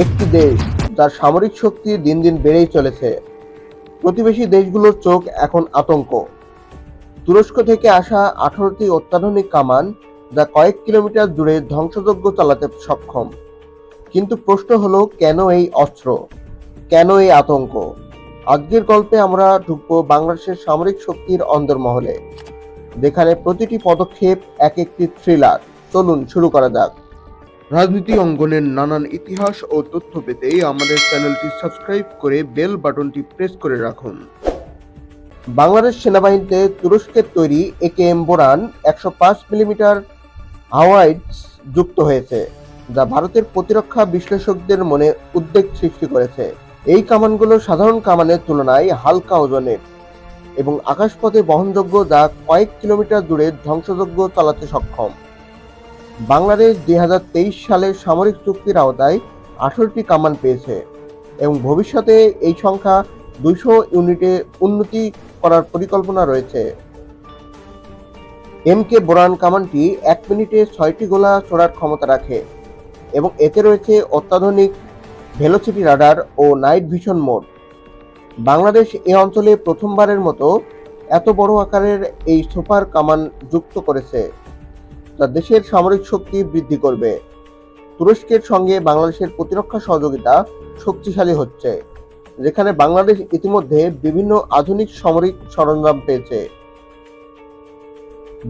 একটি দেশ যার সামরিক শক্তি দিন দিন বেড়েই চলেছে। প্রতিবেশী দেশগুলোর চোখ এখন আতঙ্ক। তুরস্ক থেকে আসা 18টি অত্যাধুনিক কামান যা কয়েক কিলোমিটার দূরে ধ্বংসযজ্ঞ চালাতে সক্ষম। কিন্তু প্রশ্ন হলো, কেন এই অস্ত্র, কেন এই আতঙ্ক? আজকের গল্পে আমরা ঢুকবো বাংলাদেশের সামরিক শক্তির অন্দরমহলে, যেখানে প্রতিটি পদক্ষেপ এক একটি থ্রিলার। চলুন শুরু করা যাক। রাজনীতি অঙ্গনের নানান ইতিহাস ও তথ্য পেতে আমাদের চ্যানেলটি সাবস্ক্রাইব করে বেল বাটনটি প্রেস করে রাখুন। বাংলাদেশ সেনাবাহিনীতে তুরস্কের তৈরি AKM বোরান 105 মিলিমিটার হাওয়াইটস যুক্ত হয়েছে, যা ভারতের প্রতিরক্ষা বিশ্লেষকদের মনে উদ্বেগ সৃষ্টি করেছে। এই কামানগুলো সাধারণ কামানের তুলনায় হালকা ওজনের এবং আকাশপথে বহনযোগ্য, যা কয়েক কিলোমিটার দূরে ধ্বংসযজ্ঞ চালাতে সক্ষম। বাংলাদেশ 2023 সালের সামরিক চুক্তির আওতায় 18টি কামান পেয়েছে এবং ভবিষ্যতে এই সংখ্যা 200 ইউনিটে উন্নতি করার পরিকল্পনা রয়েছে। MK বোরান কামানটি 1 মিনিটে 6টি গোলা ছোড়ার ক্ষমতা রাখে এবং এতে রয়েছে অত্যাধুনিক ভেলোসিটি রাডার ও নাইট ভিশন মোড। বাংলাদেশ এ অঞ্চলে প্রথমবারের মতো এত বড় আকারের এই সুপার কামান যুক্ত করেছে, যা দেশের সামরিক শক্তি বৃদ্ধি করবে। তুরস্কের সঙ্গে বাংলাদেশের প্রতিরক্ষা সহযোগিতা শক্তিশালী হচ্ছে, যেখানে বাংলাদেশ ইতিমধ্যে বিভিন্ন আধুনিক সামরিক সরঞ্জাম পেয়েছে।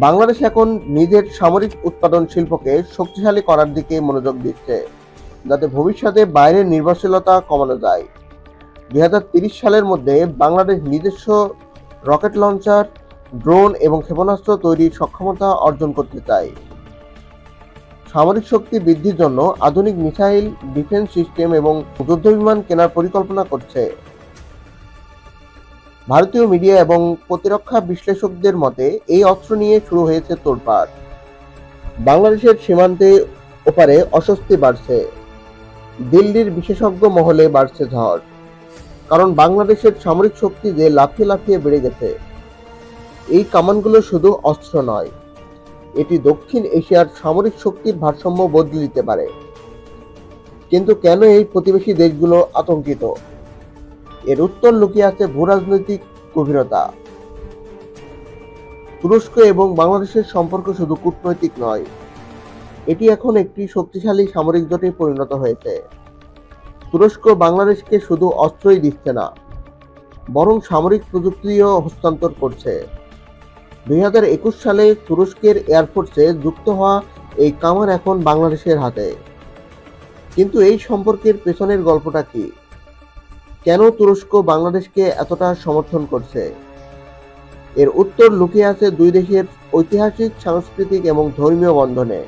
বাংলাদেশ এখন নিজের সামরিক উৎপাদন শিল্পকে শক্তিশালী করার দিকে মনোযোগ দিচ্ছে, যাতে ভবিষ্যতে বাইরের নির্ভরশীলতা কমানো যায়। 2030 সালের মধ্যে বাংলাদেশ নিজস্ব রকেট লঞ্চার, ড্রোন এবং ক্ষেপণাস্ত্র তৈরির সক্ষমতা অর্জন করতে চায়। সামরিক শক্তি বৃদ্ধির জন্য আধুনিক মিসাইল, ডিফেন্স সিস্টেম এবং যুদ্ধবিমান কেনার পরিকল্পনা করছে। ভারতীয় মিডিয়া এবং প্রতিরক্ষা বিশ্লেষকদের মতে এই অস্ত্র নিয়ে শুরু হয়েছে তোলপাড়। বাংলাদেশের সীমান্তে ওপারে অস্বস্তি বাড়ছে। দিল্লির বিশেষজ্ঞ মহলে বাড়ছে ঝড়, কারণ বাংলাদেশের সামরিক শক্তি যে লাফিয়ে লাফিয়ে বেড়ে গেছে। এই কামানগুলো শুধু অস্ত্র নয়, এটি দক্ষিণ এশিয়ার সামরিক শক্তির ভারসাম্য বদলে দিতে পারে। কিন্তু কেন এই প্রতিবেশী দেশগুলো আতঙ্কিত? এর উত্তর লুকিয়ে আছে ভূরাজনৈতিক গভীরতা। তুরস্ক এবং বাংলাদেশের সম্পর্ক শুধু কূটনৈতিক নয়, এটি এখন একটি শক্তিশালী সামরিক জোটে পরিণত হয়েছে। তুরস্ক বাংলাদেশকে শুধু অস্ত্রই দিচ্ছে না, বরং সামরিক প্রযুক্তিও হস্তান্তর করছে। 2021 সালে তুরস্কের এয়ারফোর্সে যুক্ত হওয়া এই কামান এখন বাংলাদেশের হাতে। কিন্তু এই সম্পর্কের পেছনের গল্পটা কি? কেন তুরস্ক বাংলাদেশকে এতটা সমর্থন করছে? এর উত্তর লুকিয়ে আছে দুই দেশের ঐতিহাসিক, সাংস্কৃতিক এবং ধর্মীয় বন্ধনে।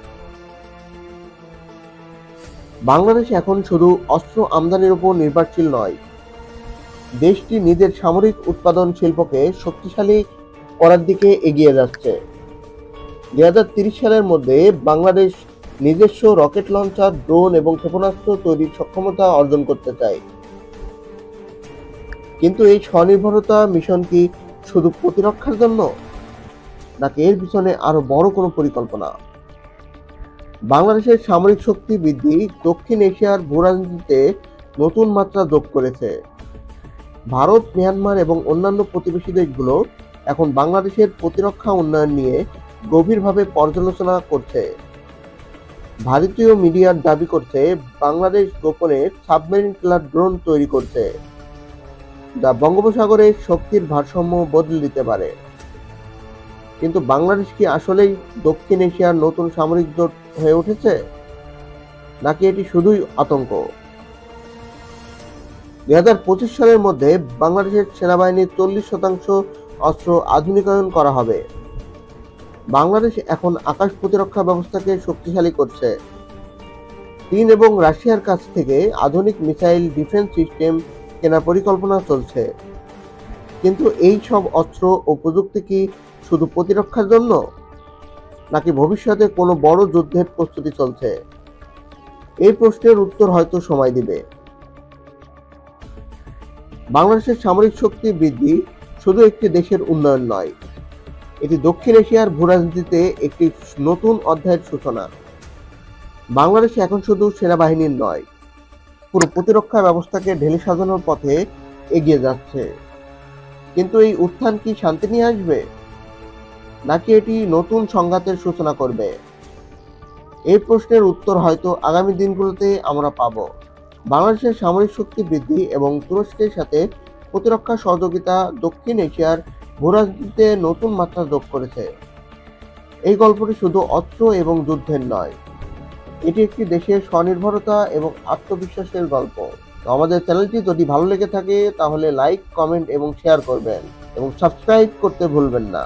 বাংলাদেশ এখন শুধু অস্ত্র আমদানির উপর নির্ভরশীল নয়, দেশটি নিজের সামরিক উৎপাদন শিল্পকে শক্তিশালী করার দিকে এগিয়ে যাচ্ছে। 2030 সালের মধ্যে বাংলাদেশ নিজস্ব রকেট লঞ্চার, ড্রোন এবং ক্ষেপণাস্ত্র তৈরির সক্ষমতা অর্জন করতে চায়। কিন্তু এই স্বনির্ভরতা মিশন কি শুধু প্রতিরক্ষার জন্য, নাকি এর পিছনে আরো বড় কোনো পরিকল্পনা? বাংলাদেশের সামরিক শক্তি বৃদ্ধি দক্ষিণ এশিয়ার ভূরাজনীতিতে নতুন মাত্রা যোগ করেছে। ভারত, মিয়ানমার এবং অন্যান্য প্রতিবেশী দেশগুলো এখন বাংলাদেশের প্রতিরক্ষা উন্নয়ন নিয়ে গভীরভাবে পর্যালোচনা করছে। ভারতীয় মিডিয়ার দাবি করছে বাংলাদেশ গোপনে সাবমেরিন কিলার ড্রোন তৈরি করছে, যা বঙ্গোপসাগরে শক্তির ভারসাম্য বদলে দিতে পারে। কিন্তু বাংলাদেশ কি আসলেই দক্ষিণ এশিয়ার নতুন সামরিক জোট হয়ে উঠেছে, নাকি এটি শুধুই আতঙ্ক? 2025 সালের মধ্যে বাংলাদেশের সেনাবাহিনীর 40% অস্ত্র আধুনিকায়ন করা হবে। বাংলাদেশ এখন আকাশ প্রতিরক্ষা ব্যবস্থাকে শক্তিশালী করছে। চীন এবং রাশিয়ার কাছ থেকে আধুনিক মিসাইল, ডিফেন্স সিস্টেম কেনার পরিকল্পনা চলছে। কিন্তু এই সব অস্ত্র ও প্রযুক্তি কি শুধু প্রতিরক্ষার জন্য, নাকি ভবিষ্যতে কোনো বড় যুদ্ধের প্রস্তুতি চলছে? এই প্রশ্নের উত্তর হয়তো সময় দিবে। বাংলাদেশের সামরিক শক্তি বৃদ্ধি শুধু একটি দেশের উন্নয়ন নয়, এটি দক্ষিণ এশিয়ার ভূরাজনীতিতে একটি নতুন অধ্যায়ের সূচনা। বাংলাদেশ এখন শুধু সেনাবাহিনীর নয়, পুরো প্রতিরক্ষা ব্যবস্থাকে ঢেলে সাজানোর পথে এগিয়ে যাচ্ছে। কিন্তু এই উত্থান কি শান্তি নিয়ে আসবে, নাকি এটি নতুন সংঘাতের সূচনা করবে? এই প্রশ্নের উত্তর হয়তো আগামী দিনগুলোতে আমরা পাব। বাংলাদেশের সামরিক শক্তি বৃদ্ধি এবং তুরস্কের সাথে প্রতিরক্ষা সহযোগিতা দক্ষিণ এশিয়ার ভূরাজনীতিতে নতুন মাত্রা যোগ করেছে। এই গল্পটি শুধু অস্ত্র এবং যুদ্ধের নয়, এটি একটি দেশের স্বনির্ভরতা এবং আত্মবিশ্বাসের গল্প। তো আমাদের চ্যানেলটি যদি ভালো লেগে থাকে তাহলে লাইক, কমেন্ট এবং শেয়ার করবেন এবং সাবস্ক্রাইব করতে ভুলবেন না।